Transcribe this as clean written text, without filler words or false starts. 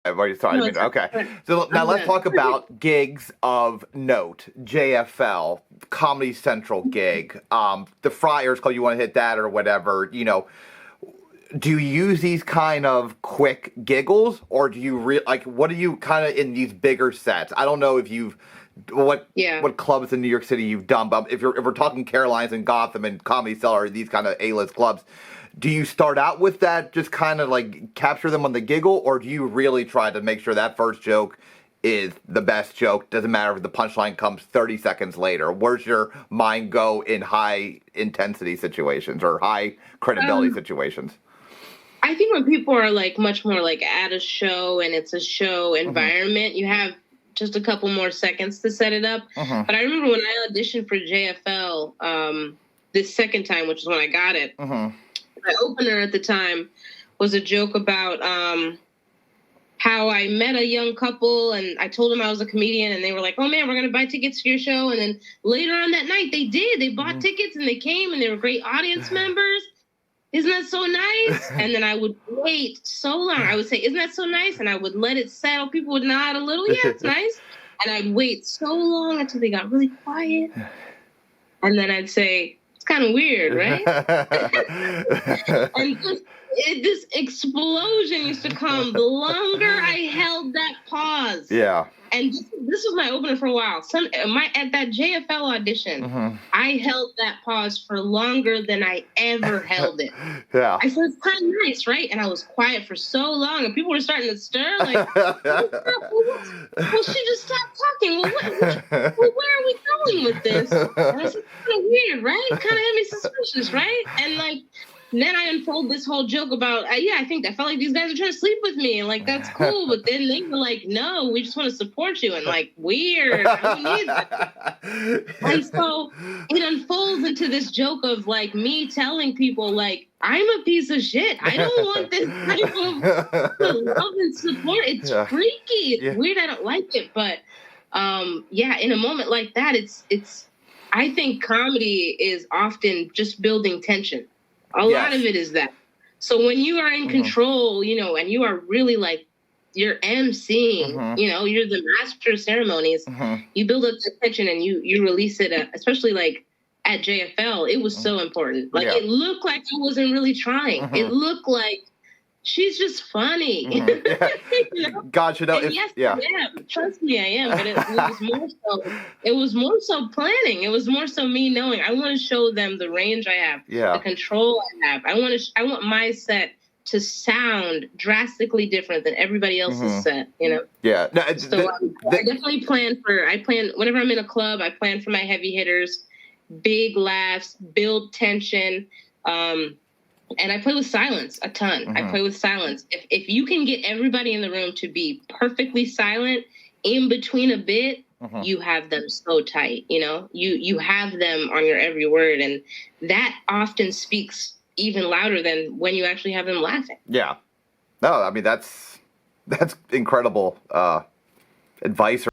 Sorry, I No, mean, it's okay. good. So now I'm let's good. talk about gigs of note. JFL, Comedy Central gig. The Friars Club, you want to hit that or whatever. Do you use these kind of quick giggles, or do you like? What are you kind of in these bigger sets? I don't know if you've what Yeah. what clubs in New York City you've done, but if we're talking Caroline's and Gotham and Comedy Cellar, these kind of A-list clubs, do you start out with that, just kind of like capture them on the giggle, or do you really try to make sure that first joke is the best joke? Doesn't matter if the punchline comes 30 seconds later. Where's your mind go in high intensity situations or high credibility Um, situations? I think when people are like much more like at a show and it's a show Mm-hmm. environment, you have just a couple more seconds to set it up. Mm-hmm. But I remember when I auditioned for JFL this second time, which is when I got it, Mm-hmm. my opener at the time was a joke about how I met a young couple and I told them I was a comedian and they were like, oh man, we're going to buy tickets to your show. And then later on that night, they did. They bought tickets and they came and they were great audience members. Isn't that so nice? And then I would wait so long. I would say, isn't that so nice? And I would let it settle. People would nod a little. Yeah, it's nice. And I'd wait so long until they got really quiet. And then I'd say, it's kind of weird, right? And this explosion used to come the longer I held that pause. Yeah. And this was my opener for a while. At that JFL audition, I held that pause for longer than I ever held it. Yeah. I said, it's kind of nice, right? And I was quiet for so long, and people were starting to stir, like, well, she just stopped talking. Well, where are we going with this? And I said, kind of weird, right? Kind of had me suspicious, right? And like, then I unfold this whole joke about, I felt like these guys are trying to sleep with me, and like that's cool. But then they were like, no, we just want to support you, and like weird. I don't need that. And so it unfolds into this joke of like me telling people like I'm a piece of shit. I don't want this type of love and support. It's freaky. It's weird. I don't like it. But in a moment like that, it's. I think comedy is often just building tension. A lot of it is that. So when you are in control, and you are really like, you're emceeing, you're the master of ceremonies, you build up the tension and you release it, especially like at JFL, it was so important. Like it looked like I wasn't really trying. It looked like she's just funny. God should know. Yes, I am. Trust me, I am. But it was more so planning. It was more so me knowing I want to show them the range I have, the control I have. I want my set to sound drastically different than everybody else's set. Yeah. No, so I definitely plan whenever I'm in a club. I plan for my heavy hitters, big laughs, build tension. And I play with silence a ton. I play with silence. If you can get everybody in the room to be perfectly silent in between a bit, you have them so tight. You have them on your every word, and that often speaks even louder than when you actually have them laughing. Yeah. No, I mean that's incredible advice.